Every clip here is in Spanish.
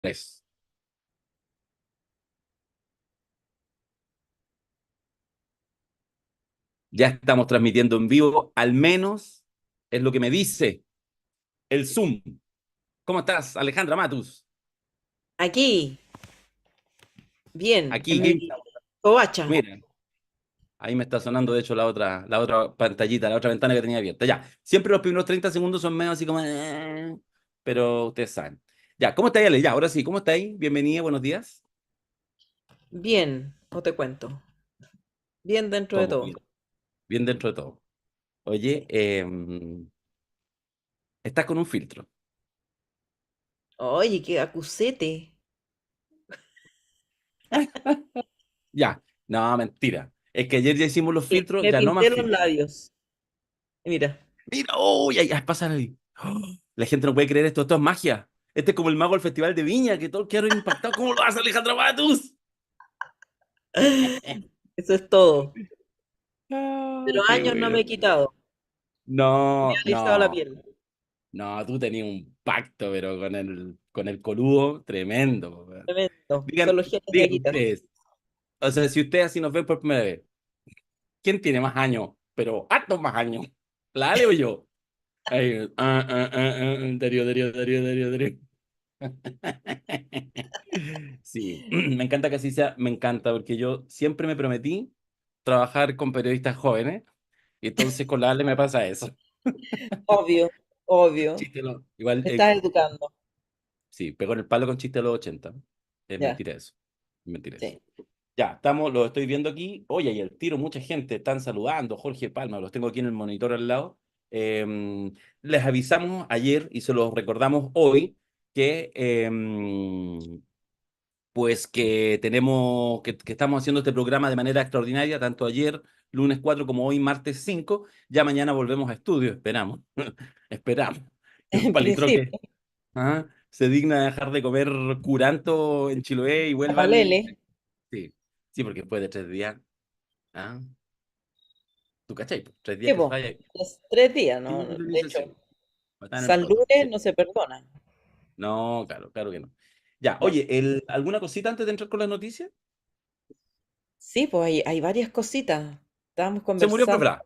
Tres. Ya estamos transmitiendo en vivo, al menos es lo que me dice el Zoom. ¿Cómo estás, Alejandra Matus? Aquí, bien, Aquí, en mi covacha. mira, ahí me está sonando, de hecho, la otra pantallita, la otra ventana que tenía abierta. Ya, siempre los primeros 30 segundos son medio así como, pero ustedes saben. Ya, ¿cómo está ahí, Ale? Ya, ahora sí, ¿cómo está ahí? Bienvenida, buenos días. Bien, no te cuento. Bien dentro de ¿Cómo? todo. Bien, bien dentro de todo. Oye, Sí. estás con un filtro. Oye, qué acusete. Ya, no, mentira. Es que ayer ya hicimos los filtros, Me ya no más pinté los filtros. labios. Mira, Mira, uy, ay, ay, pasa ahí. ¡Oh! La gente no puede creer esto, esto es magia. Este es como el mago del Festival de Viña, que todos quedaron impactados. ¿Cómo lo hace Alejandro Matus? eso es todo. Ah, Pero qué años no me bueno. he quitado. Me No, he alisado la no, piel. no, tú tenías un pacto, pero con el coludo tremendo. Weón. Tremendo. Digan, Son los genes de digan Aguita. ustedes, o sea, si ustedes así nos ven por primera vez, ¿quién tiene más años? Pero hartos más años. ¿La Ale o yo? Ahí, Darío. Sí, me encanta que así sea, me encanta, porque yo siempre me prometí trabajar con periodistas jóvenes, y entonces con la Ale me pasa eso. Obvio, obvio. Chiste, igual, Me estás educando. sí, pegó en el palo con chiste de los 80. Es Ya, mentira eso, es mentira eso. sí. Ya, lo estoy viendo aquí. Oye, y el tiro, mucha gente están saludando. Jorge Palma, los tengo aquí en el monitor al lado. Les avisamos ayer y se los recordamos hoy que pues que que estamos haciendo este programa de manera extraordinaria, tanto ayer, lunes 4, como hoy, martes 5. Ya mañana volvemos a estudio, esperamos. Esperamos. Que el En palitroque, principio. se digna de dejar de comer curanto en Chiloé y vuelva al... Amalele. Sí, sí, porque después de 3 días, ¿ah? ¿Tú cachai? 3 días ¿Qué que se vos? vaya Es 3 días, sin ¿no? De hecho, indemnización. Patada en el San poto. Lunes Sí. no se perdona. No, claro, claro que no. Ya, No. oye, ¿alguna cosita antes de entrar con las noticias? Sí, pues hay varias cositas. Estábamos Se murió conversando. Frafra.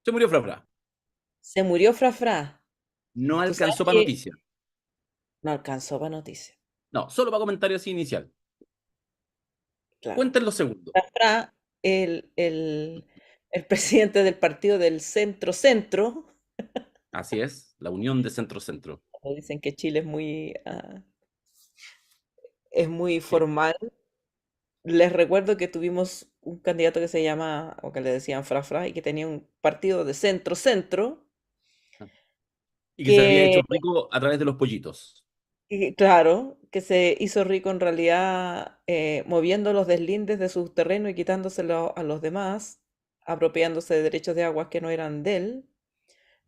Se murió Frafra. Se murió Fra. No Tú sabes alcanzó para que noticia. no alcanzó para noticia. No, solo para comentario así inicial. Claro. Cuenten los segundos. Fra, el presidente del partido del centro-centro, Así es, la unión de centro-centro. como dicen que Chile es muy formal. Les recuerdo que tuvimos un candidato que se llama, o que le decían Fra, y que tenía un partido de centro-centro, Y que se había que hecho rico a través de los pollitos. Claro, que se hizo rico en realidad moviendo los deslindes de sus terrenos y quitándoselo a los demás, apropiándose de derechos de aguas que no eran de él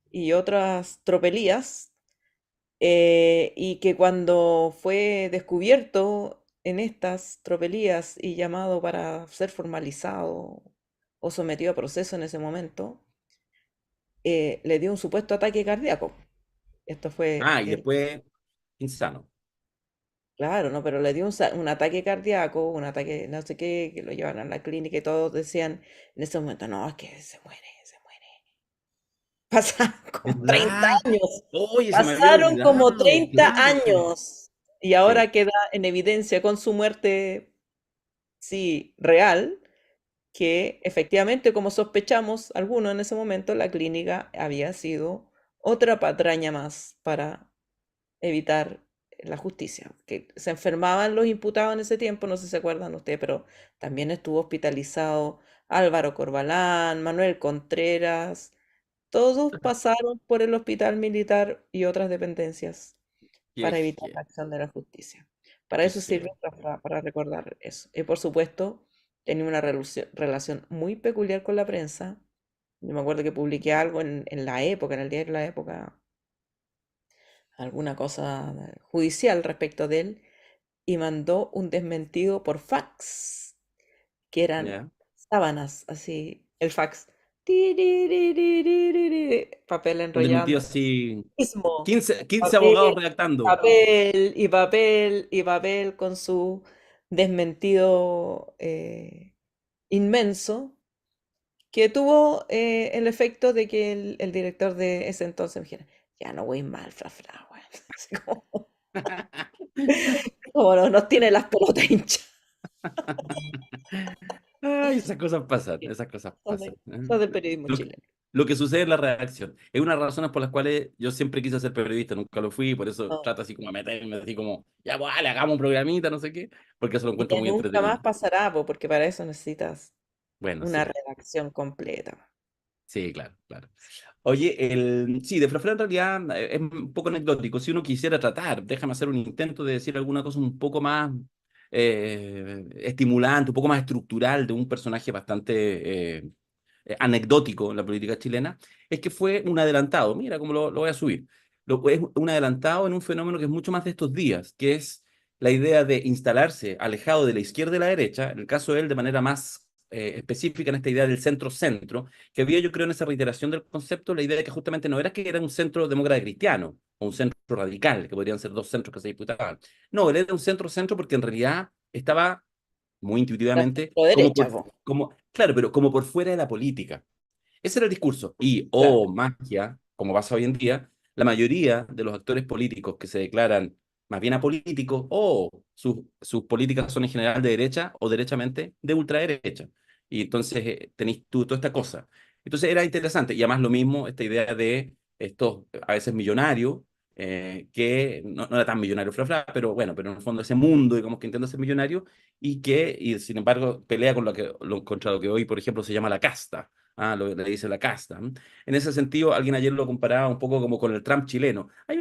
y otras tropelías, y que cuando fue descubierto en estas tropelías y llamado para ser formalizado o sometido a proceso en ese momento, le dio un supuesto ataque cardíaco. Esto fue Ah, y después, insano. Claro, no, pero le dio un ataque cardíaco, un ataque no sé qué, que lo llevaron a la clínica y todos decían en ese momento, no, es que se muere, se muere. Pasaron como 30 ¿Verdad? años, Oye, se me había pasaron como olvidado. 30 Claro, sí. años y Sí. ahora queda en evidencia con su muerte, sí, real, que efectivamente, como sospechamos algunos en ese momento, la clínica había sido otra patraña más para evitar la justicia, que se enfermaban los imputados en ese tiempo, no sé si se acuerdan ustedes, pero también estuvo hospitalizado Álvaro Corbalán, Manuel Contreras, todos pasaron por el hospital militar y otras dependencias Qué para evitar la heavy, acción de la justicia. Para qué eso sirve heavy. para recordar eso. Y por supuesto, tenía una relación muy peculiar con la prensa. Yo me acuerdo que publiqué algo en la época, en el diario La Época, alguna cosa judicial respecto de él y mandó un desmentido por fax, que eran Ya. sábanas, así, el fax. Papel Donde el tío enrollando. así, Mismo. 15 abogados Papel, redactando. papel y papel y papel con su desmentido inmenso que tuvo el efecto de que el director de ese entonces me dijera, ya no voy mal, fra, fra, weón". Así como no, nos tiene las pelotas hinchas. Ay, esas cosas pasan, Sí, esas cosas cosas pasan. cosas del periodismo Lo que, chileno. lo que sucede en la redacción. Es una de las razones por las cuales yo siempre quise ser periodista, nunca lo fui, por eso No. trato así como de meterme, así como, ya, pues, dale, hagamos un programita, no sé qué, porque eso lo Y encuentro ya muy nunca más entretenido. pasará, po, porque para eso necesitas Bueno, una sí, redacción completa. sí, claro, claro. Oye, sí, de Frafra en realidad es un poco anecdótico. Si uno quisiera tratar, déjame hacer un intento de decir alguna cosa un poco más estimulante, un poco más estructural de un personaje bastante anecdótico en la política chilena, es que fue un adelantado. Mira cómo lo voy a subir. Es un adelantado en un fenómeno que es mucho más de estos días, que es la idea de instalarse alejado de la izquierda y la derecha, en el caso de él de manera más específica en esta idea del centro-centro, que había yo creo en esa reiteración del concepto, la idea de que justamente no era que era un centro demócrata cristiano o un centro radical, que podrían ser dos centros que se disputaban. No, él era un centro-centro porque en realidad estaba muy La intuitivamente centro derecha, po. claro, pero como por fuera de la política. Ese era el discurso. Y, Claro. oh, magia, como pasa hoy en día, la mayoría de los actores políticos que se declaran más bien apolíticos o sus políticas son en general de derecha o derechamente de ultraderecha. Y entonces tenéis tú toda esta cosa. Entonces era interesante. Y además lo mismo, esta idea de estos a veces millonarios, que no era tan millonario, pero bueno, pero en el fondo ese mundo, digamos, que intenta ser millonario y sin embargo pelea con contra lo que hoy, por ejemplo, se llama la casta. Lo que le dice la casta. En ese sentido, alguien ayer lo comparaba un poco como con el Trump chileno. Hay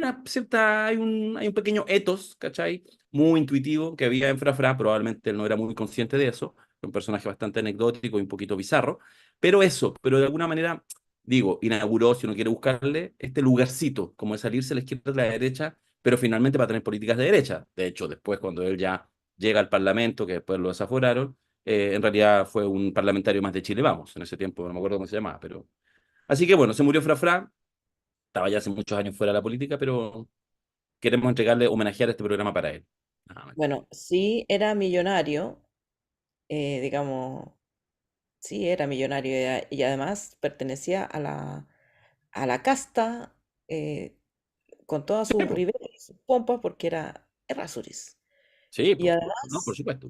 un pequeño ethos, ¿cachai? Muy intuitivo que había en Fra, probablemente él no era muy consciente de eso, un personaje bastante anecdótico y un poquito bizarro, pero de alguna manera, digo, inauguró, si uno quiere buscarle, este lugarcito, como de salirse a la izquierda y a la derecha, pero finalmente para tener políticas de derecha. De hecho, después cuando él ya llega al Parlamento, que después lo desaforaron, en realidad fue un parlamentario más de Chile Vamos, en ese tiempo, no me acuerdo cómo se llamaba, pero... Así que bueno, se murió Fra, estaba ya hace muchos años fuera de la política, pero queremos entregarle, homenajear este programa para él. Nada más. Bueno, sí era millonario, digamos, sí era millonario y además pertenecía a la casta con todas Sí, sus po. riberas y sus pompas porque era Errázuriz. Sí, Y po. No, por además, supuesto.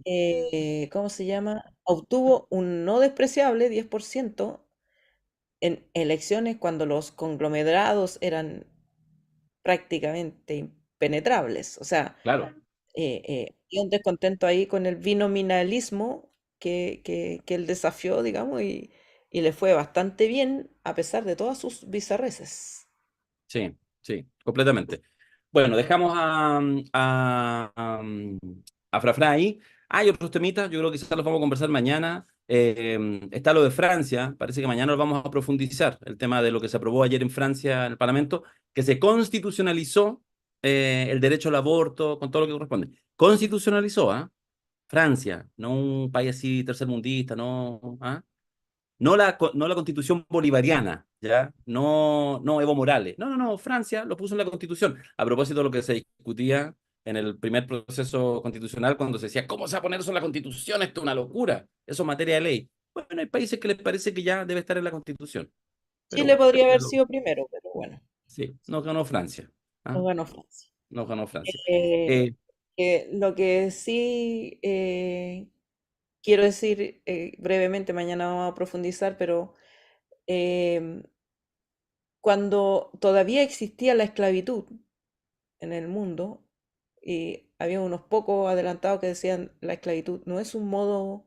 ¿cómo se llama? Obtuvo un no despreciable 10% en elecciones cuando los conglomerados eran prácticamente impenetrables. O sea, Claro. había un descontento ahí con el binominalismo que él desafió, digamos, y le fue bastante bien a pesar de todas sus bizarreces. Sí, sí, completamente. Bueno, dejamos a Frafra ahí. Hay otros temitas, yo creo que quizás los vamos a conversar mañana. Está lo de Francia, parece que mañana lo vamos a profundizar, el tema de lo que se aprobó ayer en Francia en el Parlamento, que se constitucionalizó el derecho al aborto con todo lo que corresponde. Constitucionalizó, ¿ah? Francia, no un país así tercermundista, no, ¿ah? No la constitución bolivariana, ¿ya? No Evo Morales. No, Francia lo puso en la constitución. A propósito de lo que se discutía en el primer proceso constitucional, cuando se decía, ¿cómo se va a poner eso en la constitución? Esto es una locura. Eso es materia de ley. Bueno, hay países que les parece que ya debe estar en la constitución. Pero Chile bueno, podría haber sido primero, pero bueno, sí, no ganó Francia. no ¿Ah? ganó Francia. No ganó Francia. Eh, Eh, lo que sí quiero decir brevemente, mañana vamos a profundizar, pero em, cuando todavía existía la esclavitud en el mundo, y había unos pocos adelantados que decían la esclavitud no es un modo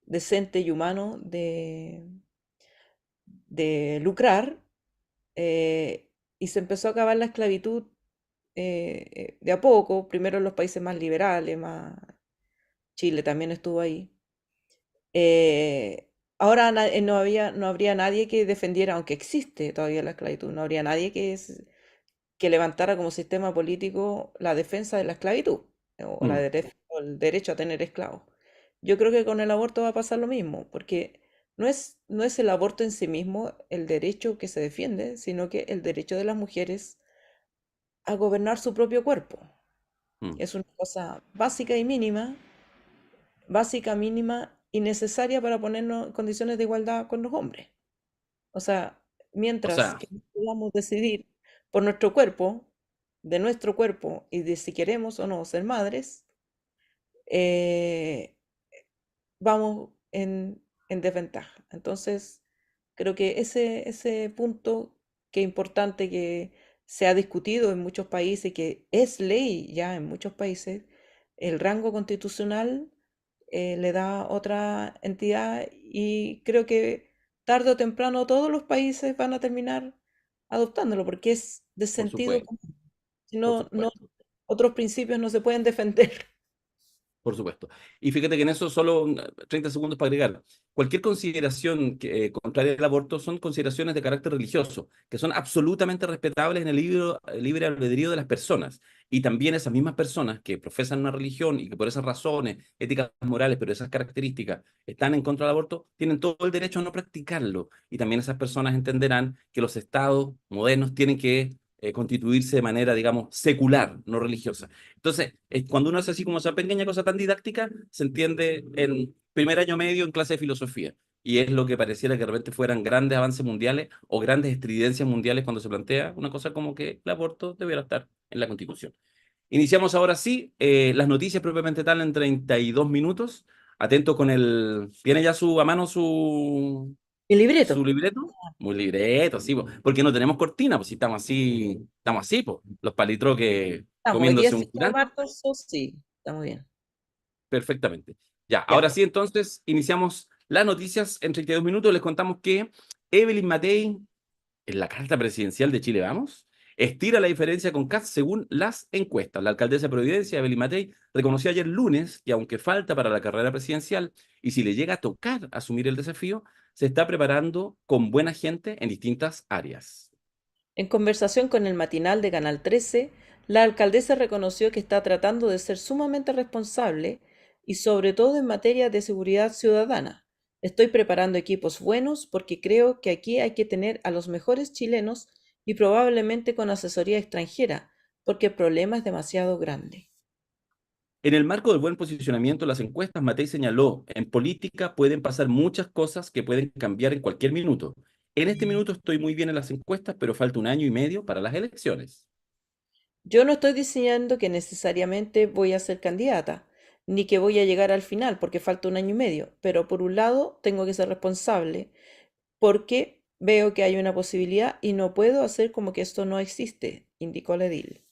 decente y humano de lucrar, y se empezó a acabar la esclavitud de a poco, primero en los países más liberales, más Chile también estuvo ahí. Ahora no habría nadie que defendiera, aunque existe todavía la esclavitud, no habría nadie que levantara como sistema político la defensa de la esclavitud o el derecho a tener esclavos. Yo creo que con el aborto va a pasar lo mismo, porque no es el aborto en sí mismo el derecho que se defiende, sino que el derecho de las mujeres a gobernar su propio cuerpo. Mm. Es una cosa básica, mínima y necesaria para ponernos en condiciones de igualdad con los hombres. O sea, O mientras sea, que no podamos decidir por nuestro cuerpo, de nuestro cuerpo y de si queremos o no ser madres, eh, vamos en desventaja. Entonces, creo que ese punto que es importante que se ha discutido en muchos países, que es ley ya en muchos países, el rango constitucional le da otra entidad y creo que tarde o temprano todos los países van a terminar adoptándolo porque es de por sentido supuesto, común. Si por no, no, supuesto. otros principios no se pueden defender. Por supuesto. Y fíjate que en eso solo 30 segundos para agregar. Cualquier consideración contraria al aborto son consideraciones de carácter religioso, que son absolutamente respetables en el libre albedrío de las personas. Y también esas mismas personas que profesan una religión y que por esas razones éticas, morales, pero esas características están en contra del aborto, tienen todo el derecho a no practicarlo. Y también esas personas entenderán que los estados modernos tienen que constituirse de manera, digamos, secular, no religiosa. Entonces, cuando uno hace así como esa pequeña cosa tan didáctica, se entiende en primer año medio en clase de filosofía. Y es lo que pareciera que de repente fueran grandes avances mundiales o grandes estridencias mundiales cuando se plantea una cosa como que el aborto debiera estar en la Constitución. Iniciamos ahora sí las noticias propiamente tal en 32 minutos. Atento con el... ¿Tiene ya a mano Mi libreto. su libreto? Muy libreto, sí, po, porque no tenemos cortina, pues si estamos así, pues, los palitroques Estamos, hoy día comiéndose sí, un curanto. marzo, sí, estamos bien. Perfectamente. Ya, Ya. ahora sí, entonces, iniciamos las noticias en 32 minutos. Les contamos que Evelyn Matei, en la carta presidencial de Chile Vamos, estira la diferencia con Kast según las encuestas. La alcaldesa de Providencia, Evelyn Matei, reconoció ayer lunes que aunque falta para la carrera presidencial y si le llega a tocar asumir el desafío, se está preparando con buena gente en distintas áreas. En conversación con el matinal de Canal 13, la alcaldesa reconoció que está tratando de ser sumamente responsable y sobre todo en materia de seguridad ciudadana. Estoy preparando equipos buenos porque creo que aquí hay que tener a los mejores chilenos y probablemente con asesoría extranjera, porque el problema es demasiado grande. En el marco del buen posicionamiento de las encuestas, Matei señaló, en política pueden pasar muchas cosas que pueden cambiar en cualquier minuto. En este minuto estoy muy bien en las encuestas, pero falta un año y medio para las elecciones. Yo no estoy diciendo que necesariamente voy a ser candidata, ni que voy a llegar al final porque falta un año y medio, pero por un lado tengo que ser responsable porque veo que hay una posibilidad y no puedo hacer como que esto no existe, indicó la edil.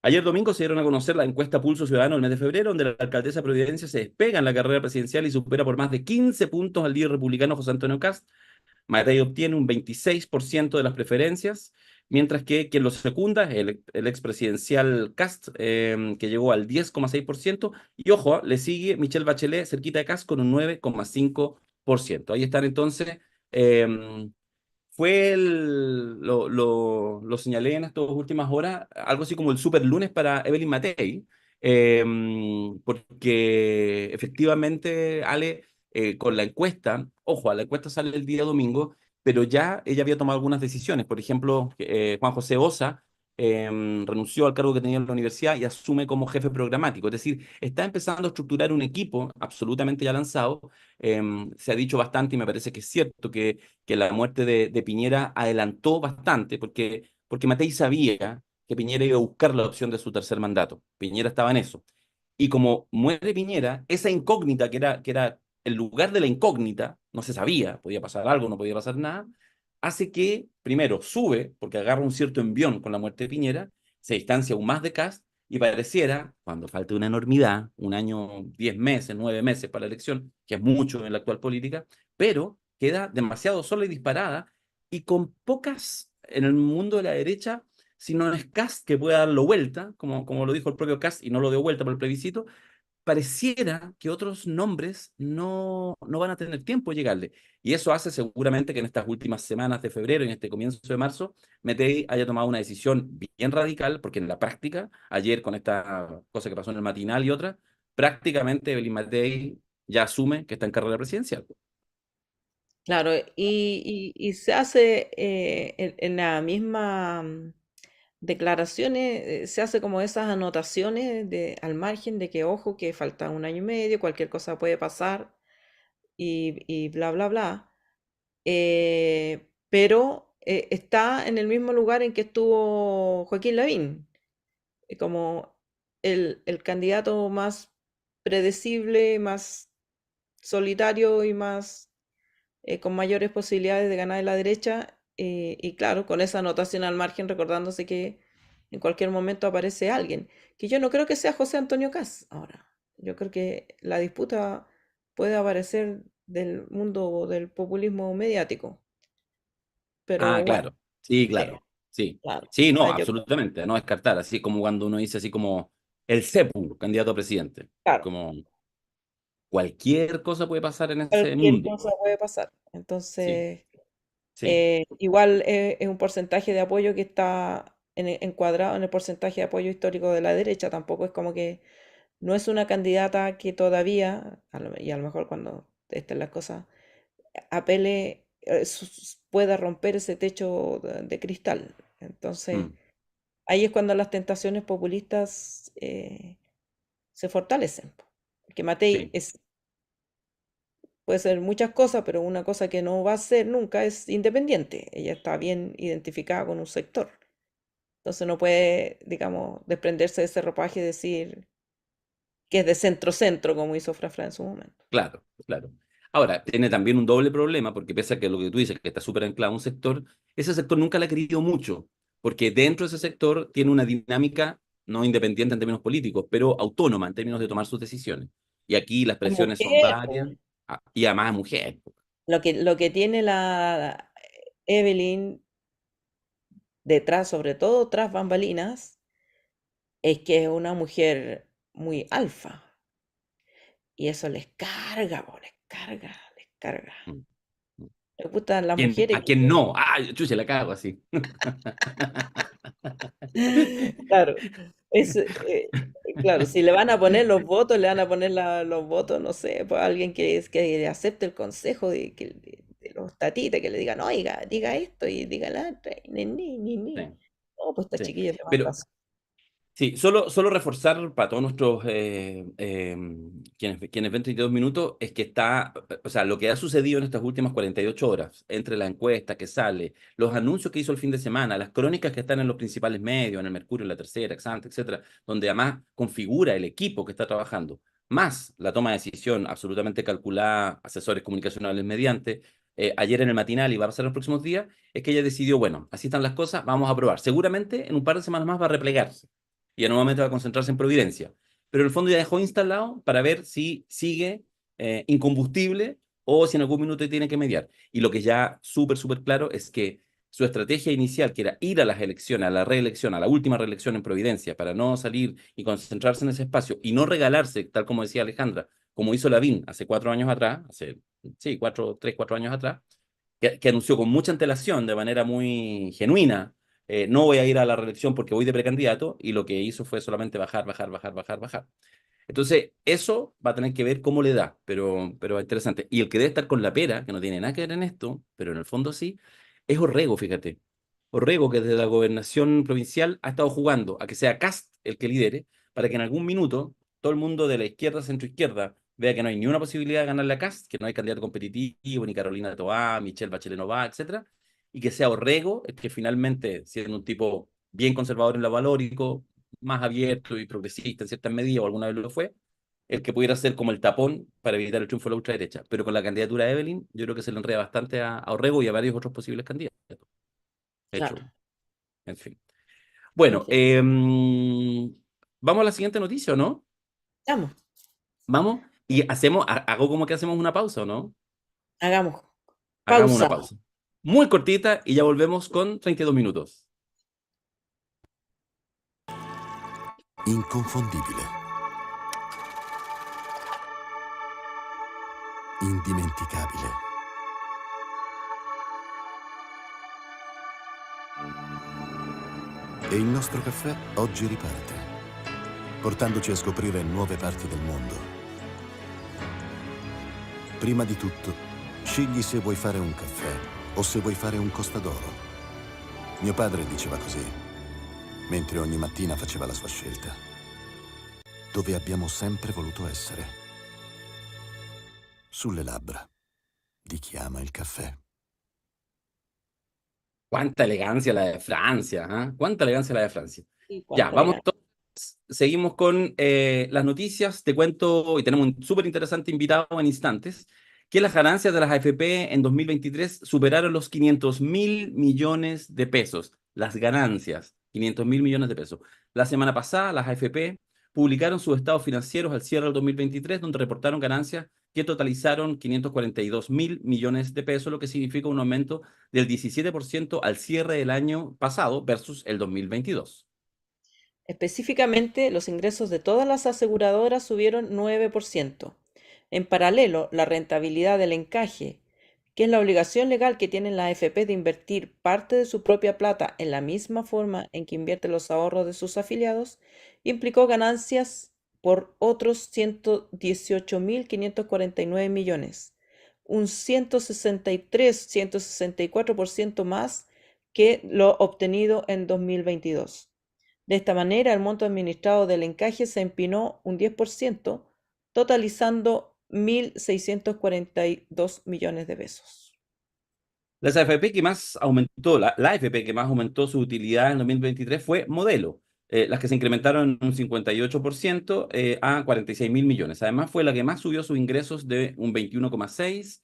Ayer domingo se dieron a conocer la encuesta Pulso Ciudadano del mes de febrero, donde la alcaldesa de Providencia se despega en la carrera presidencial y supera por más de 15 puntos al líder republicano José Antonio Kast. Matei obtiene un 26% de las preferencias, mientras que quien lo secunda es el expresidencial Kast, que llegó al 10,6%, y ojo, le sigue Michelle Bachelet cerquita de Kast con un 9,5%. Ahí están entonces. eh, lo señalé en estas últimas horas, algo así como el super lunes para Evelyn Matei, eh, porque efectivamente, Ale, con la encuesta, ojo, la encuesta sale el día domingo, pero ya ella había tomado algunas decisiones. Por ejemplo, Juan José Osa renunció al cargo que tenía en la universidad y asume como jefe programático. Es decir, está empezando a estructurar un equipo absolutamente ya lanzado. Se ha dicho bastante y me parece que es cierto que la muerte de Piñera adelantó bastante, porque Matei sabía que Piñera iba a buscar la opción de su tercer mandato. Piñera estaba en eso. Y como muere Piñera, esa incógnita que era el lugar de la incógnita, no se sabía, podía pasar algo, no podía pasar nada, hace que, primero, sube, porque agarra un cierto envión con la muerte de Piñera, se distancia aún más de Kast, y pareciera, cuando falta una enormidad, un año, 10 meses, 9 meses para la elección, que es mucho en la actual política, pero queda demasiado sola y disparada y con pocas en el mundo de la derecha, si no es Kast que pueda darlo vuelta, como lo dijo el propio Kast y no lo dio vuelta por el plebiscito, pareciera que otros nombres no van a tener tiempo de llegarle. Y eso hace seguramente que en estas últimas semanas de febrero y en este comienzo de marzo, Metei haya tomado una decisión bien radical, porque en la práctica, ayer con esta cosa que pasó en el matinal y otra, prácticamente Evelyn Matei ya asume que está en carrera presidencial. Claro, y se hace en la misma declaraciones, se hace como esas anotaciones al margen de que, ojo, que falta un año y medio, cualquier cosa puede pasar y bla, bla, bla. Pero está en el mismo lugar en que estuvo Joaquín Lavín, como el candidato más predecible, más solitario y más con mayores posibilidades de ganar en la derecha. Y claro, con esa anotación al margen, recordándose que en cualquier momento aparece alguien, que yo no creo que sea José Antonio Caz ahora. Yo creo que la disputa puede aparecer del mundo del populismo mediático, pero Ah, bueno, claro. Sí, sí, claro. Sí. claro. Sí, O no, sea, yo, absolutamente. No descartar. Así como cuando uno dice así como el CEPU, candidato a presidente. Es claro, como cualquier cosa puede pasar en ese cualquier mundo. cosa puede pasar. Sí, Entonces, sí. igual es un porcentaje de apoyo que está encuadrado en el porcentaje de apoyo histórico de la derecha. Tampoco es como que no es una candidata que todavía, y a lo mejor cuando estén las cosas, apele, pueda romper ese techo de cristal. Entonces, Mm, ahí es cuando las tentaciones populistas se fortalecen, po. Porque Matei sí, puede ser muchas cosas, pero una cosa que no va a ser nunca es independiente. Ella está bien identificada con un sector. Entonces no puede, digamos, desprenderse de ese ropaje y decir que es de centro-centro, como hizo Frafra en su momento. claro, claro. Ahora, tiene también un doble problema, porque pese a que lo que tú dices, que está súper anclado a un sector, ese sector nunca la ha querido mucho, porque dentro de ese sector tiene una dinámica no independiente en términos políticos, pero autónoma en términos de tomar sus decisiones. Y aquí las La presiones son mujer, po. varias, y además mujer. Lo que tiene la Evelyn detrás, sobre todo tras bambalinas, es que es una mujer muy alfa. Y eso les carga, po, les carga, les carga. Mm, mm. Les gustan las mujeres ¿A quién no? Ah, chucha, la cago así. Claro, claro, si le van a poner los votos, le van a poner los votos, no sé, pues alguien que acepte el consejo de los tatitas, que le digan, oiga, diga esto y diga la otra, y Sí, ni. No, pues esta sí. chiquilla te más Pero razón. sí, solo reforzar para todos nuestros quienes ven 32 minutos es que está, o sea, lo que ha sucedido en estas últimas 48 horas, entre la encuesta que sale, los anuncios que hizo el fin de semana, las crónicas que están en los principales medios, en el Mercurio, en la Tercera, Exante, etcétera, donde además configura el equipo que está trabajando, más la toma de decisión absolutamente calculada, asesores comunicacionales mediante, ayer en el matinal y va a pasar en los próximos días, es que ella decidió, bueno, así están las cosas, vamos a probar. Seguramente en un par de semanas más va a replegarse y en un momento va a concentrarse en Providencia. Pero en el fondo ya dejó instalado para ver si sigue incombustible o si en algún minuto tiene que mediar. Y lo que ya súper, súper claro es que su estrategia inicial, que era ir a las elecciones, a la reelección, a la última reelección en Providencia, para no salir y concentrarse en ese espacio y no regalarse, tal como decía Alejandra, como hizo Lavín hace 4 años atrás, sí, 3, 4 años atrás, que anunció con mucha antelación, de manera muy genuina, no voy a ir a la reelección porque voy de precandidato, y lo que hizo fue solamente bajar, bajar, bajar, bajar, bajar. Entonces, eso va a tener que ver cómo le da, pero interesante. Y el que debe estar con la pera, que no tiene nada que ver en esto, pero en el fondo sí, es Orrego, fíjate. Orrego, que desde la gobernación provincial ha estado jugando a que sea Kast el que lidere, para que en algún minuto todo el mundo de la izquierda, centro-izquierda, vea que no hay ni una posibilidad de ganarle a Kast, que no hay candidato competitivo, ni Carolina Toá, Michelle Bachelet no va, etcétera, y que sea Orrego el que finalmente, siendo un tipo bien conservador en lo valórico, más abierto y progresista en ciertas medidas, o alguna vez lo fue, el que pudiera ser como el tapón para evitar el triunfo de la ultraderecha. Pero con la candidatura de Evelyn, yo creo que se le enreda bastante a Orrego y a varios otros posibles candidatos. De hecho, Claro. en fin. Bueno, Dije, vamos a la siguiente noticia, ¿o no? vamos, Vamos y hago como que hacemos una pausa, ¿o no? hagamos Hagamos una pausa. pausa. Muy cortita y ya volvemos con 32 minutos. Inconfondibile, indimenticabile. E il nostro caffè oggi riparte, portandoci a scoprire nuove parti del mondo. Prima di tutto, Scegli se vuoi fare un caffè o se vuoi fare un Costa d'Oro. Mio padre diceva così, mentre ogni mattina faceva la sua scelta. Dove abbiamo sempre voluto essere. Sulle labbra di chi ama il caffè. Cuánta elegancia la de Francia, ¿ah? Cuánta elegancia la de Francia. Y Ya, cuánta vamos elegancia. seguimos con las noticias. Te cuento, y tenemos un súper interesante invitado en instantes, que las ganancias de las AFP en 2023 superaron los 500.000 millones de pesos. Las ganancias, 500.000 millones de pesos. La semana pasada, las AFP publicaron sus estados financieros al cierre del 2023, donde reportaron ganancias que totalizaron 542.000 millones de pesos, lo que significa un aumento del 17% al cierre del año pasado versus el 2022. Específicamente, los ingresos de todas las aseguradoras subieron 9%. En paralelo, la rentabilidad del encaje, que es la obligación legal que tienen las AFP de invertir parte de su propia plata en la misma forma en que invierte los ahorros de sus afiliados, implicó ganancias por otros 118.549 millones, un 164% más que lo obtenido en 2022. De esta manera, el monto administrado del encaje se empinó un 10%, totalizando 1.642 millones de pesos. Las AFP que más aumentó, la AFP que más aumentó su utilidad en 2023 fue Modelo, las que se incrementaron un 58% a 46.000 millones. Además, fue la que más subió sus ingresos de un 21,6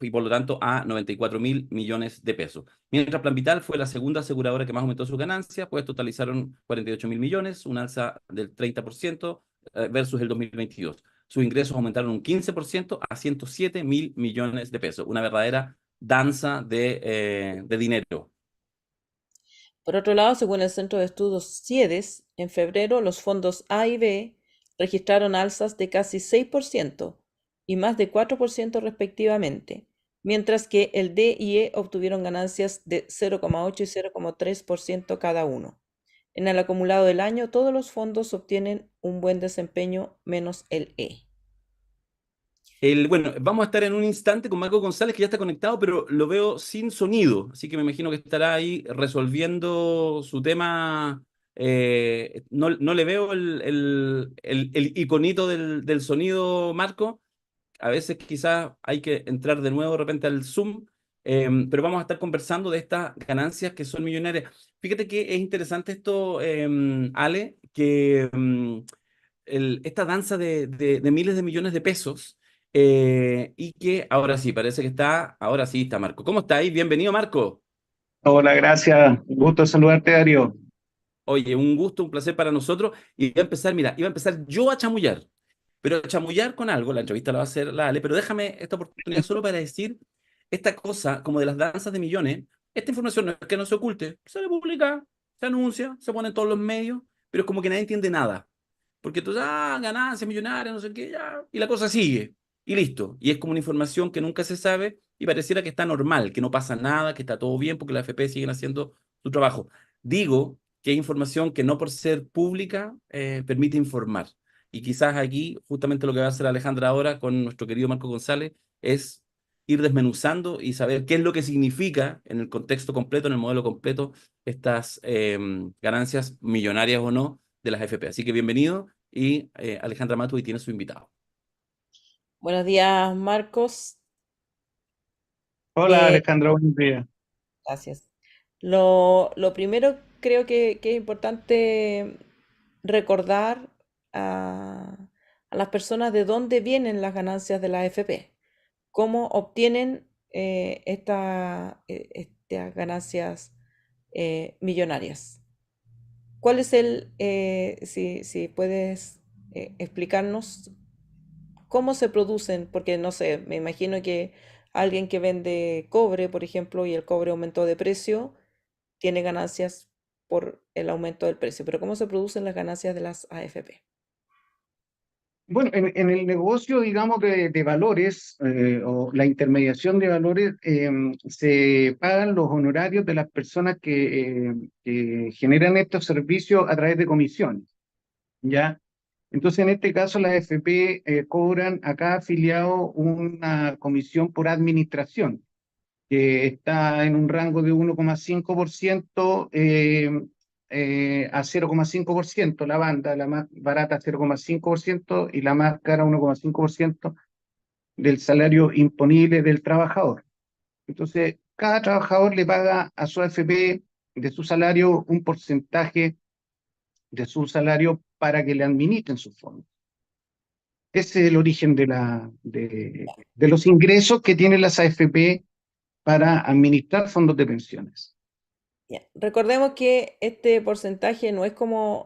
y por lo tanto a 94.000 millones de pesos. Mientras Plan Vital fue la segunda aseguradora que más aumentó sus ganancias, pues totalizaron 48.000 millones, un alza del 30% versus el 2022. Sus ingresos aumentaron un 15% a 107.000 millones de pesos, una verdadera danza de dinero. Por otro lado, según el Centro de Estudios CIEDES, en febrero los fondos A y B registraron alzas de casi 6% y más de 4% respectivamente, mientras que el D y E obtuvieron ganancias de 0,8 y 0,3% cada uno. En el acumulado del año, todos los fondos obtienen un buen desempeño menos el E. Bueno, vamos a estar en un instante con Marco González, que ya está conectado, pero lo veo sin sonido, así que me imagino que estará ahí resolviendo su tema. No le veo el iconito del sonido, Marco. A veces quizás hay que entrar de nuevo de repente al Zoom, pero vamos a estar conversando de estas ganancias que son millonarias. Fíjate que es interesante esto, Ale, que esta danza de miles de millones de pesos, y que ahora sí, parece que está, ahora sí está Marco. ¿Cómo está ahí? Bienvenido, Marco. Hola, gracias. Un gusto saludarte, Darío. Oye, un gusto, un placer para nosotros. Y voy a empezar, mira, iba a empezar yo a chamullar, pero a chamullar con algo, la entrevista la va a hacer la Ale, pero déjame esta oportunidad solo para decir esta cosa como de las danzas de millones. Esta información no es que no se oculte, se le publica, se anuncia, se pone en todos los medios, pero es como que nadie entiende nada. Porque tú, ganancias millonarias, no sé qué, ya, y la cosa sigue, y listo. Y es como una información que nunca se sabe y pareciera que está normal, que no pasa nada, que está todo bien porque las FP siguen haciendo su trabajo. Digo que hay información que no por ser pública permite informar. Y quizás aquí, justamente lo que va a hacer Alejandra ahora con nuestro querido Marco González, es ir desmenuzando y saber qué es lo que significa en el contexto completo, en el modelo completo, estas ganancias millonarias o no de las AFP. Así que bienvenido y Alejandra Matui tiene su invitado. Buenos días, Marcos. Hola, Eh, Alejandra, buenos días. Gracias. Lo primero creo que es importante recordar a, a las personas de dónde vienen las ganancias de la AFP, cómo obtienen estas ganancias millonarias. ¿Cuál es si puedes explicarnos cómo se producen? Porque no sé, me imagino que alguien que vende cobre, por ejemplo, y el cobre aumentó de precio, tiene ganancias por el aumento del precio. Pero ¿cómo se producen las ganancias de las AFP? Bueno, en el negocio, digamos, de valores o la intermediación de valores, se pagan los honorarios de las personas que generan estos servicios a través de comisiones, ¿ya? Entonces, en este caso, las AFP cobran a cada afiliado una comisión por administración, que está en un rango de 1,5% a 0,5%, la banda, la más barata 0,5% y la más cara 1,5% del salario imponible del trabajador. Entonces, cada trabajador le paga a su AFP de su salario un porcentaje de su salario para que le administren sus fondos. Ese es el origen de los ingresos que tienen las AFP para administrar fondos de pensiones. Ya. Recordemos que este porcentaje no es como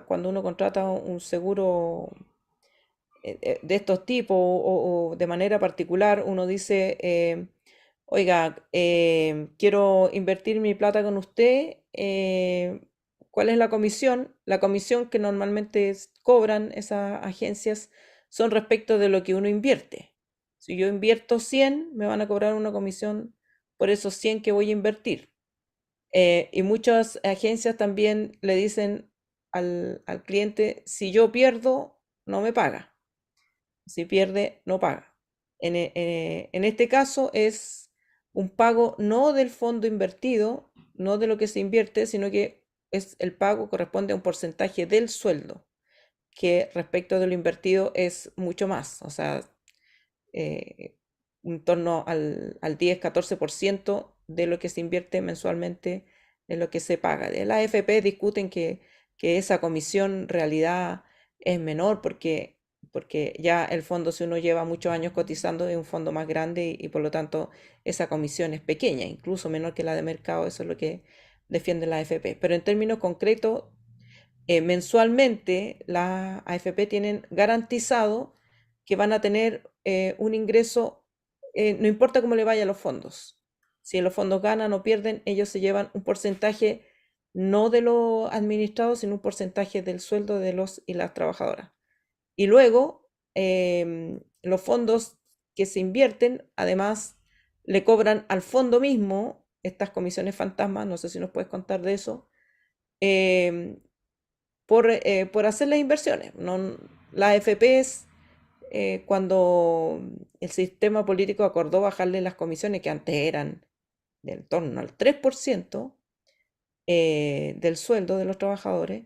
cuando uno contrata un seguro de estos tipos o de manera particular, uno dice, oiga, quiero invertir mi plata con usted, ¿cuál es la comisión? La comisión que normalmente cobran esas agencias son respecto de lo que uno invierte. Si yo invierto 100, me van a cobrar una comisión por esos 100 que voy a invertir. Y muchas agencias también le dicen al cliente, si yo pierdo, no me paga. Si pierde, no paga. En este caso es un pago no del fondo invertido, no de lo que se invierte, sino que el pago corresponde a un porcentaje del sueldo, que respecto de lo invertido es mucho más. O sea, en torno al 10-14% de lo que se invierte mensualmente en lo que se paga. De la AFP discuten que esa comisión en realidad es menor porque ya el fondo, si uno lleva muchos años cotizando, es un fondo más grande y por lo tanto esa comisión es pequeña, incluso menor que la de mercado. Eso es lo que defiende la AFP. Pero en términos concretos, mensualmente las AFP tienen garantizado que van a tener un ingreso, no importa cómo le vaya a los fondos. Si los fondos ganan o pierden, ellos se llevan un porcentaje no de lo administrado, sino un porcentaje del sueldo de los y las trabajadoras. Y luego, los fondos que se invierten, además, le cobran al fondo mismo estas comisiones fantasmas, no sé si nos puedes contar de eso, em, por hacer las inversiones. No, las AFPs, cuando el sistema político acordó bajarle las comisiones, que antes eran en torno al 3% del sueldo de los trabajadores,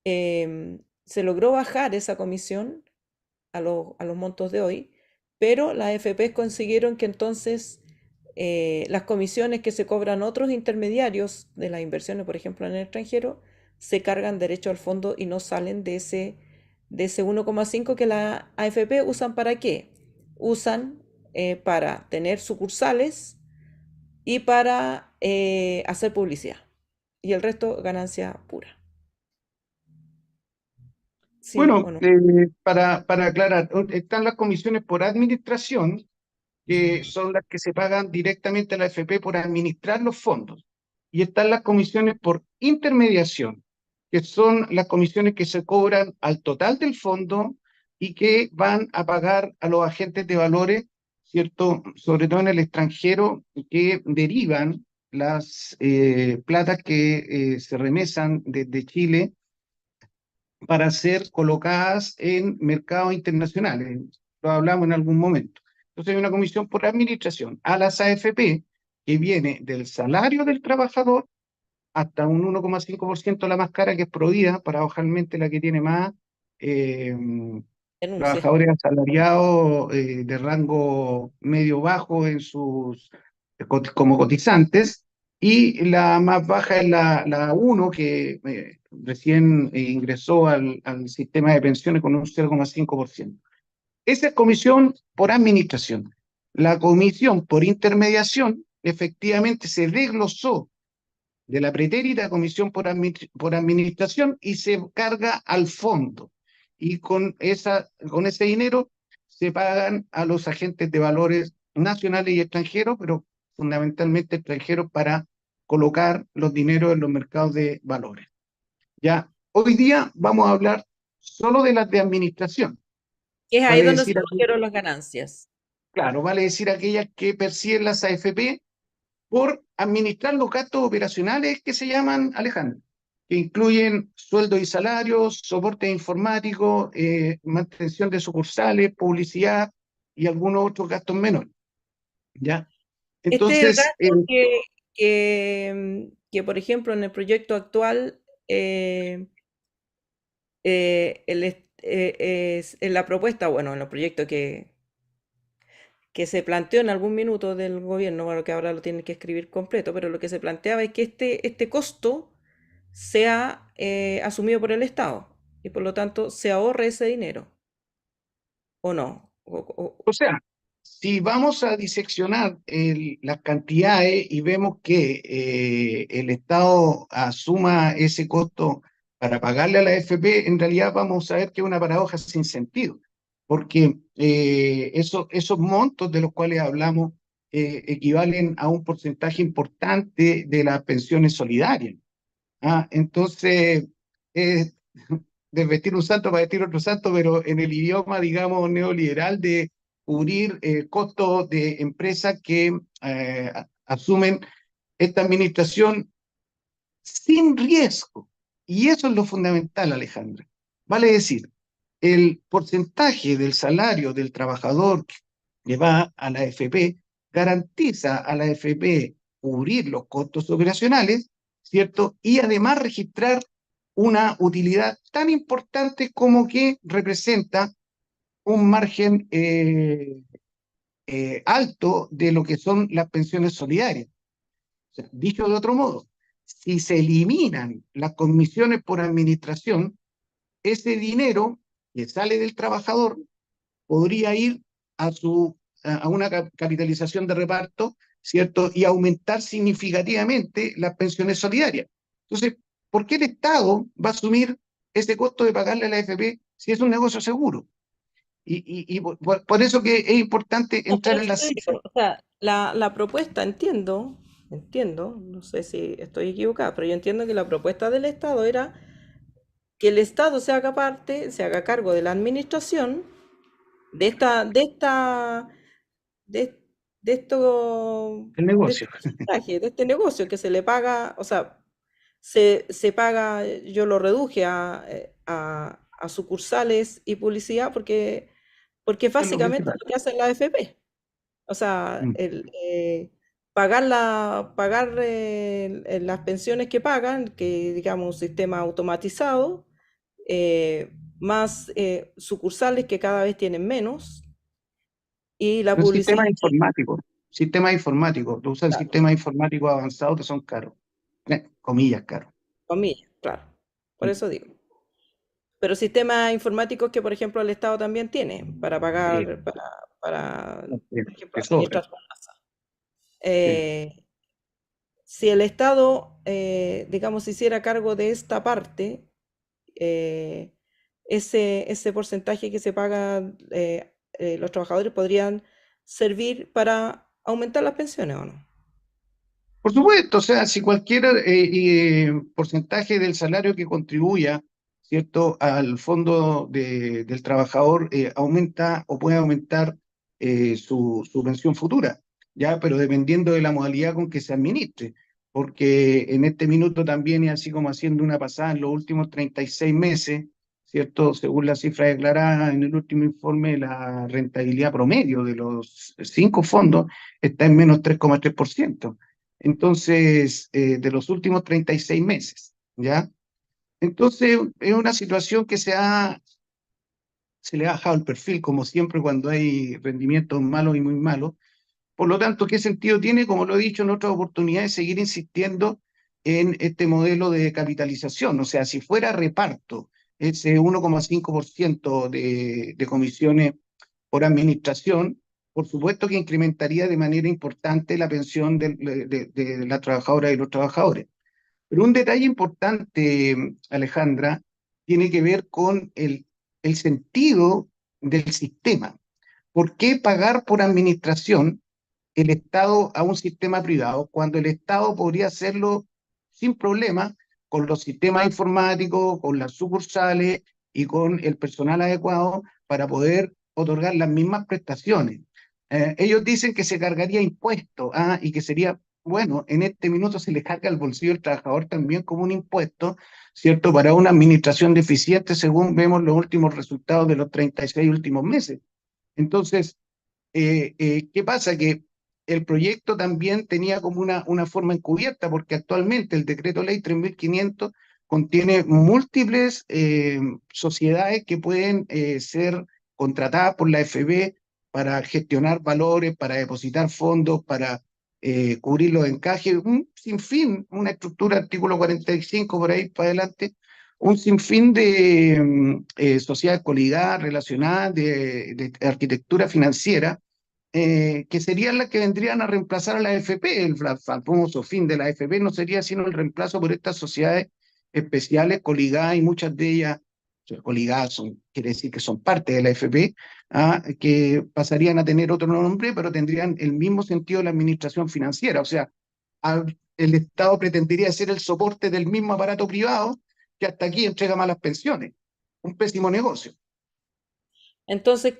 se logró bajar esa comisión a los montos de hoy, pero las AFPs consiguieron que entonces las comisiones que se cobran otros intermediarios de las inversiones, por ejemplo, en el extranjero, se cargan derecho al fondo y no salen de ese 1,5 que la AFP usan. ¿Para qué? Usan para tener sucursales y para hacer publicidad. Y el resto, ganancia pura. ¿Sí Bueno, o no? para aclarar, están las comisiones por administración, que son las que se pagan directamente a la AFP por administrar los fondos. Y están las comisiones por intermediación, que son las comisiones que se cobran al total del fondo y que van a pagar a los agentes de valores, ¿cierto? Sobre todo en el extranjero, que derivan las platas que se remesan desde Chile para ser colocadas en mercados internacionales. Lo hablamos en algún momento. Entonces hay una comisión por administración a las AFP que viene del salario del trabajador hasta un 1,5% la más cara, que es Provida, paradojalmente la que tiene más Denuncia. trabajadores asalariados de rango medio-bajo en como cotizantes, y la más baja es la 1, que recién ingresó al sistema de pensiones con un 0,5%. Esa es comisión por administración. La comisión por intermediación efectivamente se desglosó de la pretérita comisión por administración y se carga al fondo. Y con ese dinero se pagan a los agentes de valores nacionales y extranjeros, pero fundamentalmente extranjeros, para colocar los dineros en los mercados de valores. Ya, hoy día vamos a hablar solo de las de administración. Es ahí Vale donde se decir, cogieron las ganancias. claro, vale decir aquellas que perciben las AFP por administrar los gastos operacionales que se llaman, Alejandro. que incluyen sueldos y salarios, soporte informático, mantención de sucursales, publicidad y algunos otros gastos menores, ¿ya? Este es el Entonces, gasto que, por ejemplo, en el proyecto actual, en la propuesta, bueno, en el proyecto que se planteó en algún minuto del gobierno, bueno, que ahora lo tienen que escribir completo, pero lo que se planteaba es que este costo sea asumido por el Estado y por lo tanto se ahorre ese dinero, ¿o no? o sea, si vamos a diseccionar las cantidades y vemos que el Estado asuma ese costo para pagarle a la AFP, en realidad vamos a ver que es una paradoja sin sentido, porque esos montos de los cuales hablamos equivalen a un porcentaje importante de las pensiones solidarias. Entonces, eh, desvestir un santo para vestir otro santo, pero en el idioma, digamos, neoliberal de cubrir costos de empresas que asumen esta administración sin riesgo. Y eso es lo fundamental, Alejandra. Vale decir, el porcentaje del salario del trabajador que va a la AFP garantiza a la AFP cubrir los costos operacionales, ¿cierto? Y además registrar una utilidad tan importante como que representa un margen alto de lo que son las pensiones solidarias. O sea, dicho de otro modo, si se eliminan las comisiones por administración, ese dinero que sale del trabajador podría ir a una capitalización de reparto, ¿cierto? Y aumentar significativamente las pensiones solidarias. Entonces, ¿por qué el Estado va a asumir ese costo de pagarle a la AFP si es un negocio seguro? Y por eso que es importante No, por entrar en eso las te cifras. digo, o sea, la propuesta, entiendo, no sé si estoy equivocada, pero yo entiendo que la propuesta del Estado era que el Estado se haga parte, se haga cargo de la administración de de, de esto, El de negocio. este porcentaje, de este negocio que se le paga, o sea, se paga, yo lo reduje a sucursales y publicidad porque es Eso es lo básicamente principal. lo que hace la AFP. O sea, Mm. pagar las pensiones que pagan, que digamos un sistema automatizado, más sucursales que cada vez tienen menos, y la Pero publicidad, sistemas informáticos, tú usas claro, sistemas informáticos avanzados que son caros, comillas caros. comillas, claro, por Mm. eso digo. Pero sistemas informáticos que, por ejemplo, el Estado también tiene para Sí, pagar, para, por ejemplo, te sobra. administrar su casa. Sí. Eh, si el Estado, digamos, se hiciera cargo de esta parte, eh, ese porcentaje que se paga, los trabajadores podrían servir para aumentar las pensiones, ¿o no? Por supuesto, o sea, si cualquier porcentaje del salario que contribuya, ¿cierto?, al fondo del trabajador aumenta o puede aumentar su pensión futura, ¿ya? Pero dependiendo de la modalidad con que se administre, porque en este minuto también, y así como haciendo una pasada en los últimos 36 meses, ¿cierto? Según la cifra declarada en el último informe, la rentabilidad promedio de los 5 fondos está en menos 3,3%. Entonces, de los últimos 36 meses, ¿ya? Entonces, es una situación que se le ha bajado el perfil, como siempre cuando hay rendimientos malos y muy malos. Por lo tanto, ¿qué sentido tiene, como lo he dicho en otras oportunidades, seguir insistiendo en este modelo de capitalización? O sea, si fuera reparto, ese 1,5% de comisiones por administración, por supuesto que incrementaría de manera importante la pensión de las trabajadoras y los trabajadores. Pero un detalle importante, Alejandra, tiene que ver con el sentido del sistema. ¿Por qué pagar por administración el Estado a un sistema privado cuando el Estado podría hacerlo sin problema con los sistemas informáticos, con las sucursales y con el personal adecuado para poder otorgar las mismas prestaciones? Ellos dicen que se cargaría impuestos y que sería bueno, en este minuto se le carga al bolsillo del trabajador también como un impuesto, ¿cierto? Para una administración deficiente, según vemos los últimos resultados de los 36 últimos meses. Entonces, ¿qué pasa? Que el proyecto también tenía como una forma encubierta, porque actualmente el decreto ley 3500 contiene múltiples sociedades que pueden ser contratadas por la AFP para gestionar valores, para depositar fondos, para cubrir los encajes, un sinfín, una estructura, artículo 45 por ahí para adelante, un sinfín de sociedades coligadas, relacionadas, de arquitectura financiera, que serían las que vendrían a reemplazar a la AFP. El famoso fin de la AFP no sería sino el reemplazo por estas sociedades especiales, coligadas, y muchas de ellas, o sea, coligadas quiere decir que son parte de la AFP, que pasarían a tener otro nombre, pero tendrían el mismo sentido de la administración financiera. O sea, el Estado pretendería ser el soporte del mismo aparato privado que hasta aquí entrega malas pensiones. Un pésimo negocio. Entonces,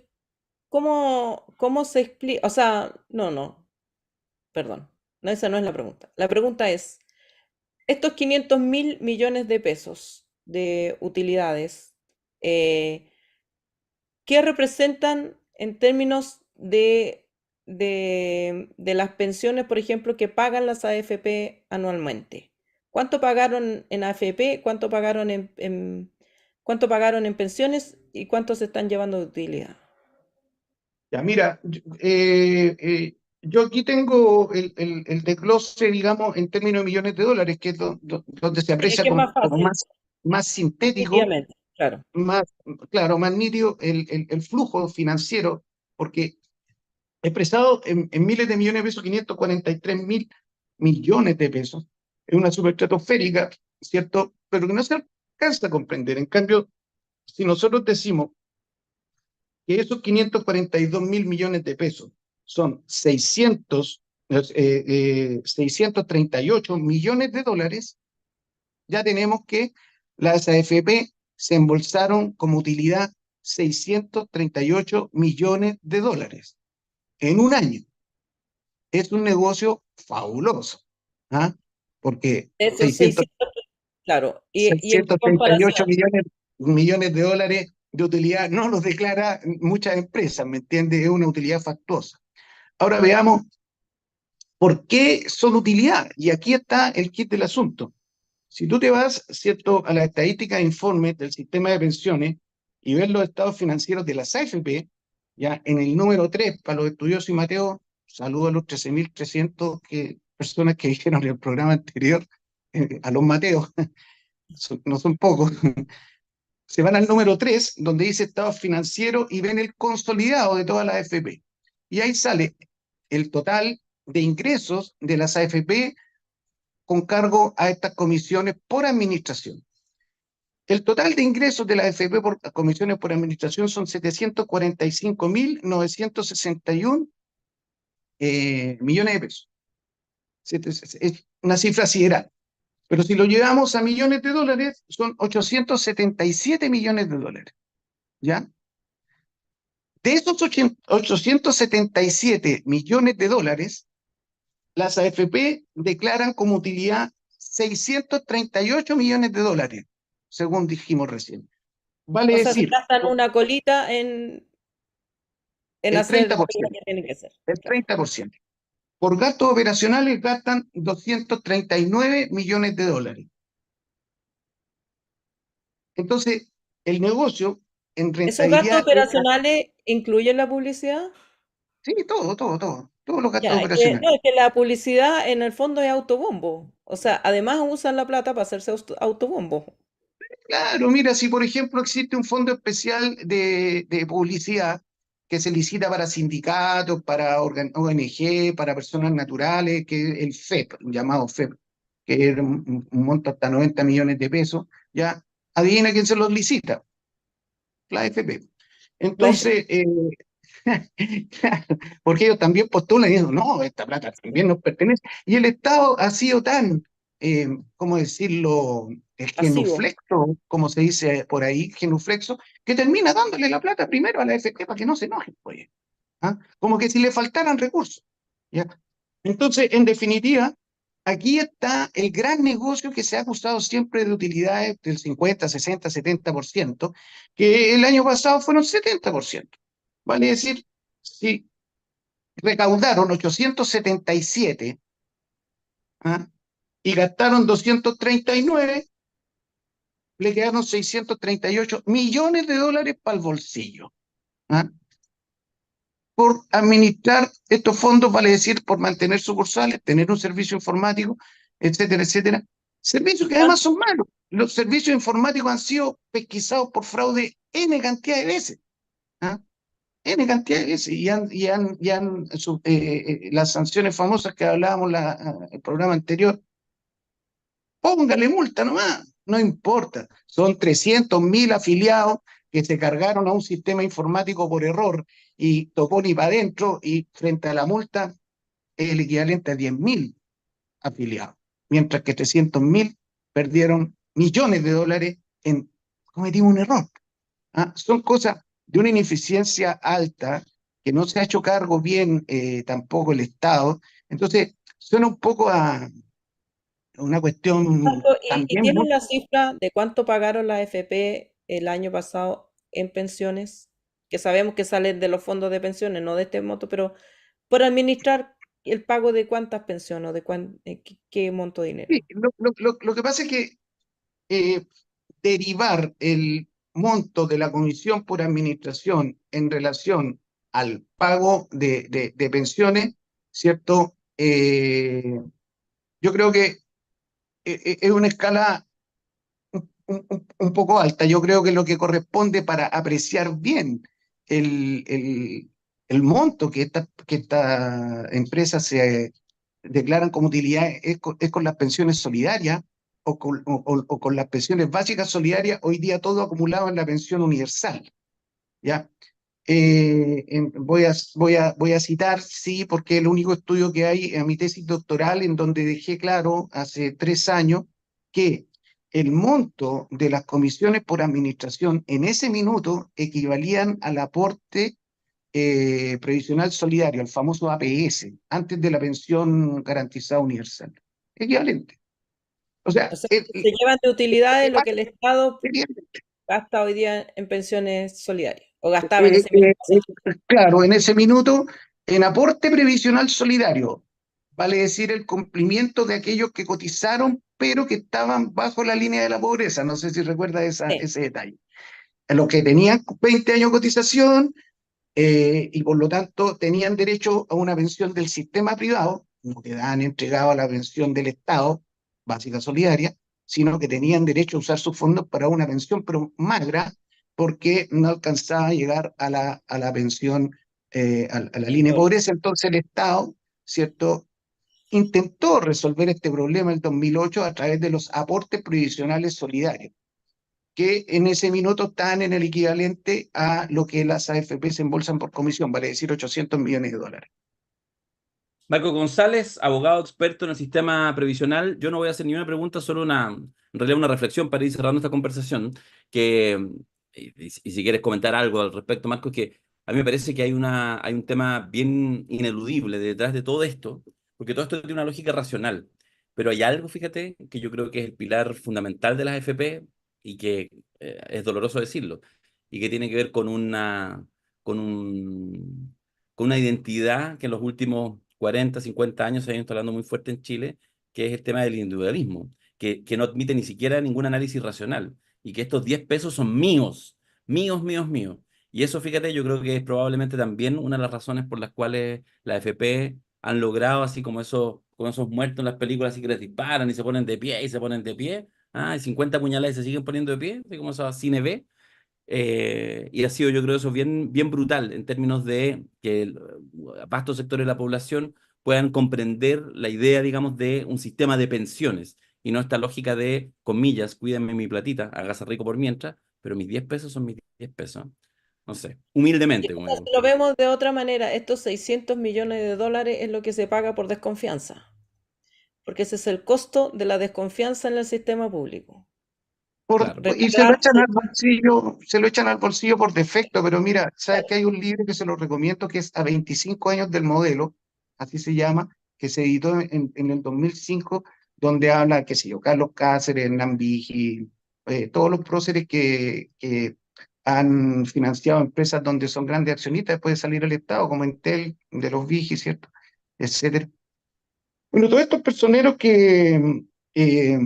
¿cómo se explica? O sea, no, perdón, no, esa no es la pregunta. La pregunta es, estos 500.000 millones de pesos de utilidades, eh, ¿qué representan en términos de las pensiones, por ejemplo, que pagan las AFP anualmente? ¿Cuánto pagaron en AFP? ¿Cuánto pagaron en pensiones? ¿Y cuánto se están llevando de utilidad? Ya, mira, yo aquí tengo el desglose, digamos, en términos de millones de dólares, que es donde se Sí, es aprecia que es más como fácil, más sintético, definitivamente, claro. más, claro, más nítido el flujo financiero, porque expresado en miles de millones de pesos, 543.000 millones de pesos, es una suma estratosférica, ¿cierto? Pero que no se alcanza a comprender. En cambio, si nosotros decimos que esos 542.000 millones de pesos son 638 millones de dólares, ya tenemos que las AFP se embolsaron como utilidad 638 millones de dólares en un año. Es un negocio fabuloso, ¿ah? Porque De esos 600, claro, y en 638 comparación, millones de dólares de utilidad no los declara muchas empresas, ¿me entiendes? Es una utilidad factuosa. Ahora veamos por qué son utilidad. Y aquí está el kit del asunto. Si tú te vas, ¿cierto?, a las estadísticas e informes del sistema de pensiones y ves los estados financieros de las AFP, ya en el número 3, para los estudiosos y Mateo, saludo a los 13.300 personas que dijeron en el programa anterior, a los Mateos, no son pocos. Se van al número 3, donde dice estado financiero, y ven el consolidado de todas las AFP. Y ahí sale el total de ingresos de las AFP con cargo a estas comisiones por administración. El total de ingresos de la AFP por comisiones por administración son 745.961 millones de pesos. Es una cifra sideral. Pero si lo llevamos a millones de dólares, son 877 millones de dólares. ¿Ya? De esos 877 millones de dólares, las AFP declaran como utilidad 638 millones de dólares, según dijimos recién. Vale o sea, se decir, gastan una colita en el hacer la pega 30%, que tienen que hacer. el Claro. 30%. Por gastos operacionales gastan 239 millones de dólares. Entonces, el negocio en ¿Esos gastos rentabilidad operacionales incluyen la publicidad? sí, todos los gastos Ya, es que, operacionales. no, es que la publicidad en el fondo es autobombo. O sea, además usan la plata para hacerse autobombo. Claro, mira, si por ejemplo existe un fondo especial de publicidad que se licita para sindicatos, para ONG, para personas naturales, que es el FEP, llamado FEP, que es un monto hasta 90 millones de pesos, ya, adivina quién se los licita, la FP. Entonces, claro, porque ellos también postulan y dicen, no, esta plata también nos pertenece. Y el Estado ha sido tan, ¿cómo decirlo?, Pasivo. genuflexo, como se dice por ahí, genuflexo, que termina dándole la plata primero a la FP para que no se enojen, pues. ¿Ah? Como que si le faltaran recursos. ¿Ya? Entonces, en definitiva, aquí está el gran negocio que se ha acusado siempre de utilidades del 50, 60, 70%, que el año pasado fueron 70%. Vale decir, si recaudaron 877, ¿ah? Y gastaron 239, le quedaron 638 millones de dólares para el bolsillo. ¿Ah? Por administrar estos fondos, vale decir, por mantener sucursales, tener un servicio informático, etcétera, etcétera. Servicios que además son malos. Los servicios informáticos han sido pesquisados por fraude N cantidad de veces. ¿Ah? N cantidad de veces. Las sanciones famosas que hablábamos el programa anterior, póngale multa nomás, no importa. Son 300.000 afiliados que se cargaron a un sistema informático por error y tocó ni para adentro, y frente a la multa es el equivalente a 10.000 afiliados, mientras que 300.000 perdieron millones de dólares en cometimos un error. ¿Ah? Son cosas de una ineficiencia alta que no se ha hecho cargo bien tampoco el Estado. Entonces, suena un poco a una cuestión ¿Y también tienen muy... la cifra de cuánto pagaron la AFP el año pasado en pensiones? Que sabemos que salen de los fondos de pensiones, no de este monto, pero por administrar el pago de cuántas pensiones o de qué monto de dinero. Sí, lo que pasa es que eh, derivar el monto de la comisión por administración en relación al pago de pensiones, ¿cierto? Yo creo que es una escala un poco alta. Yo creo que lo que corresponde para apreciar bien el, el, el monto que esta empresa se declaran como utilidad es con las pensiones solidarias o con las pensiones básicas solidarias, hoy día todo acumulado en la pensión universal, ¿ya? Voy a citar, sí, porque es el único estudio que hay en mi tesis doctoral, en donde dejé claro hace 3 años que el monto de las comisiones por administración en ese minuto equivalían al aporte previsional solidario, al famoso APS, antes de la pensión garantizada universal. Equivalente. O O sea, sea, se llevan de utilidades lo que el Estado equivalente. gasta hoy día en pensiones solidarias, o gastaba en ese mismo Claro, en ese minuto, en aporte previsional solidario, vale decir el cumplimiento de aquellos que cotizaron, pero que estaban bajo la línea de la pobreza. No sé si recuerda sí. ese detalle. A los que tenían 20 años de cotización y por lo tanto tenían derecho a una pensión del sistema privado, no quedaban entregados a la pensión del Estado, básica solidaria, sino que tenían derecho a usar sus fondos para una pensión, pero magra, porque no alcanzaba a llegar a la pensión, a la Sí, línea de pobre. pobreza. Entonces el Estado, ¿cierto?, intentó resolver este problema en el 2008 a través de los aportes previsionales solidarios, que en ese minuto están en el equivalente a lo que las AFP se embolsan por comisión, vale decir 800 millones de dólares. Marco González, abogado experto en el sistema previsional. Yo no voy a hacer ni una pregunta, solo en realidad una reflexión para ir cerrando esta conversación. Que, y si quieres comentar algo al respecto, Marco, es que a mí me parece que hay un tema bien ineludible detrás de todo esto, porque todo esto tiene una lógica racional. Pero hay algo, fíjate, que yo creo que es el pilar fundamental de las AFP y que es doloroso decirlo, y que tiene que ver con un, con una identidad que en los últimos 40, 50 años se ha ido instalando muy fuerte en Chile, que es el tema del individualismo, que no admite ni siquiera ningún análisis racional, y que estos 10 pesos son míos, míos, míos, míos. Y eso, fíjate, yo creo que es probablemente también una de las razones por las cuales la AFP han logrado, así como esos muertos en las películas, así que les disparan y se ponen de pie y se ponen de pie, y 50 puñaladas y se siguen poniendo de pie, así como esos cine B. Y ha sido, yo creo, eso bien, bien brutal en términos de que vastos sectores de la población puedan comprender la idea, digamos, de un sistema de pensiones y no esta lógica de, comillas, cuídenme mi platita, hágase rico por mientras, pero mis 10 pesos son mis 10 pesos. No sé, Y humildemente, como ahora, digo. si lo vemos de otra manera, estos 600 millones de dólares es lo que se paga por desconfianza, porque ese es el costo de la desconfianza en el sistema público. Claro. Y se lo Recordar, echan al bolsillo, se lo echan al bolsillo por defecto, pero mira, sabes que hay un libro que se lo recomiendo que es A 25 años del modelo, así se llama, que se editó en el 2005, donde habla, qué sé yo, Carlos Cáceres, Hernán Vigil, todos los próceres que han financiado empresas donde son grandes accionistas después de salir el Estado, como Entel, de los Vigis, ¿cierto? Etcétera. Bueno, todos estos personeros que eh,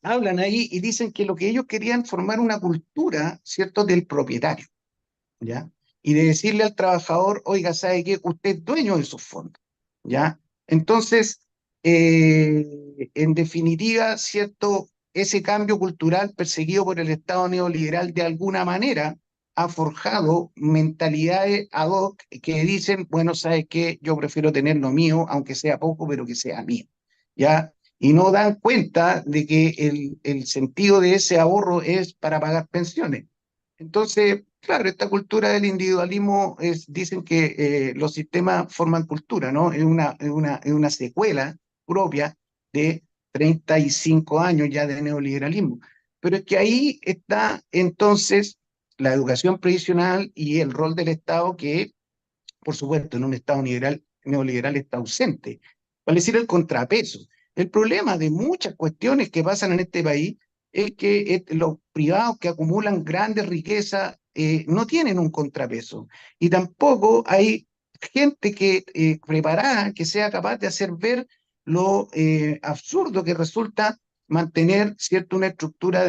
hablan ahí y dicen que lo que ellos querían formar una cultura, ¿cierto?, del propietario, ¿ya? Y de decirle al trabajador, oiga, ¿sabe qué? Usted es dueño de sus fondos, ¿ya? Entonces, en definitiva, ¿cierto? Ese cambio cultural perseguido por el Estado neoliberal de alguna manera ha forjado mentalidades ad hoc que dicen, bueno, ¿sabe qué? Yo prefiero tener lo mío, aunque sea poco, pero que sea mío, ¿ya? Y no dan cuenta de que el sentido de ese ahorro es para pagar pensiones. Entonces, claro, esta cultura del individualismo dicen que los sistemas forman cultura, ¿no? Es una secuela propia de 35 años ya de neoliberalismo. Pero es que ahí está entonces la educación previsional y el rol del Estado que, por supuesto, en un Estado neoliberal está ausente. Vale decir, el contrapeso. El problema de muchas cuestiones que pasan en este país es que los privados que acumulan grandes riquezas no tienen un contrapeso. Y tampoco hay gente preparada que sea capaz de hacer ver lo absurdo que resulta mantener, ¿cierto?, una estructura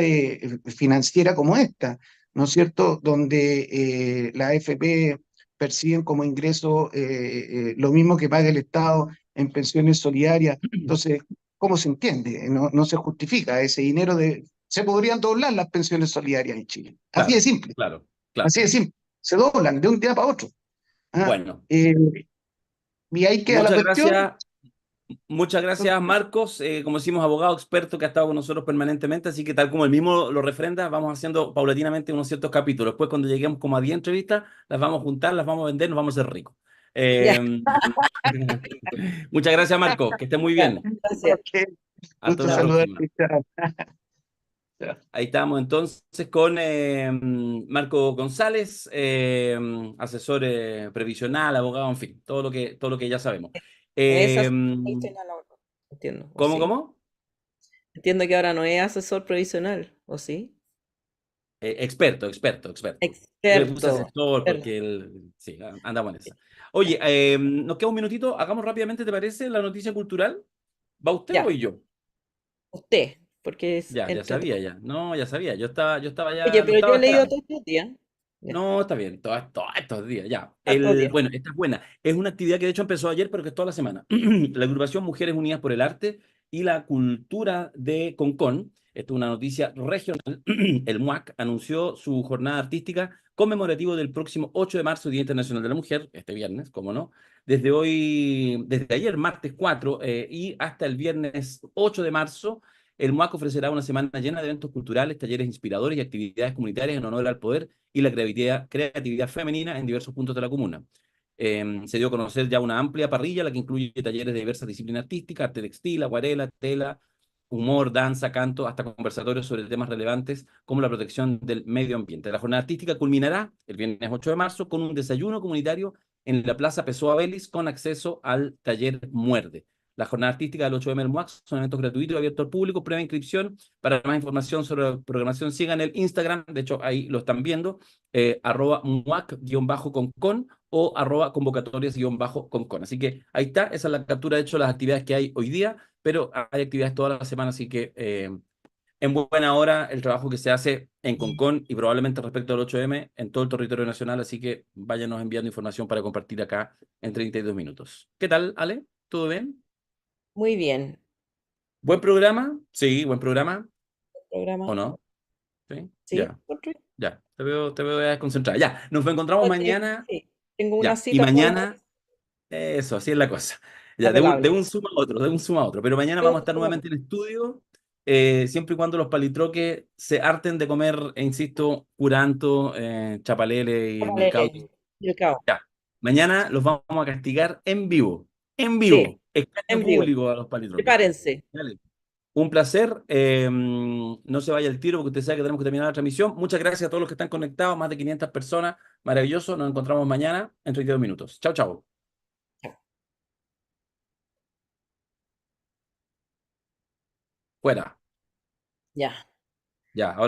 financiera como esta, ¿no es cierto?, donde la AFP perciben como ingreso lo mismo que paga el Estado en pensiones solidarias. Entonces, ¿cómo se entiende? No se justifica ese dinero Se podrían doblar las pensiones solidarias en Chile. Así de Claro, simple, claro, claro. así de simple. Se doblan de un día para otro. ¿Ah? Bueno, Y ahí queda la muchas cuestión. gracias. Muchas gracias, Marcos. Como decimos, abogado experto que ha estado con nosotros permanentemente, así que tal como el mismo lo refrenda, vamos haciendo paulatinamente unos ciertos capítulos. Después, cuando lleguemos como a 10 entrevistas, las vamos a juntar, las vamos a vender, nos vamos a hacer ricos. Ya, Eh, Muchas gracias, Marcos. Que esté muy ya, bien. gracias. Ok, Hasta muchas una saludos. próxima. Ahí estamos entonces con Marco González, asesor previsional, abogado, en fin, todo lo que ya sabemos. No es Eh, asesor previsional ahora, entiendo, ¿o ¿Cómo, sí? cómo? Entiendo que ahora no es asesor previsional, ¿o sí? Experto. Yo le puse Experto. asesor Perdón. porque él, sí, andamos en esa. Oye, nos queda un minutito, hagamos rápidamente, ¿te parece? La noticia cultural. ¿Va usted o Ya, voy yo? usted, porque es Ya sabía, entretenido. ya. No, ya sabía. Yo estaba Oye, ya, lo pero yo estaba he leído esperando. todos los días. Ya, No, está bien, todos estos días, ya. todos los días. Bueno, esta es buena. Es una actividad que de hecho empezó ayer, pero que es toda la semana. La agrupación Mujeres Unidas por el Arte y la Cultura de Concón, esto es una noticia regional, el MUAC anunció su jornada artística conmemorativo del próximo 8 de marzo, Día Internacional de la Mujer, este viernes, cómo no, desde ayer, martes 4, y hasta el viernes 8 de marzo, el MUAC ofrecerá una semana llena de eventos culturales, talleres inspiradores y actividades comunitarias en honor al poder y la creatividad femenina en diversos puntos de la comuna. Se dio a conocer ya una amplia parrilla, la que incluye talleres de diversas disciplinas artísticas, arte textil, acuarela, tela, humor, danza, canto, hasta conversatorios sobre temas relevantes como la protección del medio ambiente. La jornada artística culminará el viernes 8 de marzo con un desayuno comunitario en la Plaza Pessoa Vélez con acceso al taller Muerde. La jornada artística del 8M del MUAC son eventos gratuitos y abiertos al público, prueba inscripción. Para más información sobre la programación, sigan el Instagram, de hecho ahí lo están viendo, @muac_concon o @convocatorias_concon. Así que ahí está, esa es la captura de hecho de las actividades que hay hoy día, pero hay actividades toda la semana, así que en buena hora el trabajo que se hace en Concon y probablemente respecto al 8M en todo el territorio nacional, así que váyanos enviando información para compartir acá en 32 minutos. ¿Qué tal, Ale? ¿Todo bien? Muy bien. ¿Buen programa? Sí, buen programa. ¿O Programa. no? Sí, Sí, ya, ya. Te veo desconcentrada. Ya, nos encontramos mañana. sí. Tengo una Ya, y cita con mañana, eso, así es la cosa. Ya, de apelable. un suma a otro, de un suma a otro. Pero mañana vamos a estar nuevamente en estudio, siempre y cuando los palitroques se harten de comer, e insisto, curanto, chapalele y milcao. Vale, el cabo. Ya, mañana los vamos a castigar en Sí, vivo, escarnio en vivo. público a los palitroques. Prepárense. Dale. Un placer. No se vaya el tiro porque usted sabe que tenemos que terminar la transmisión. Muchas gracias a todos los que están conectados, más de 500 personas. Maravilloso. Nos encontramos mañana en 32 minutos. Chao, chao. Fuera. Ya. Ya, ahora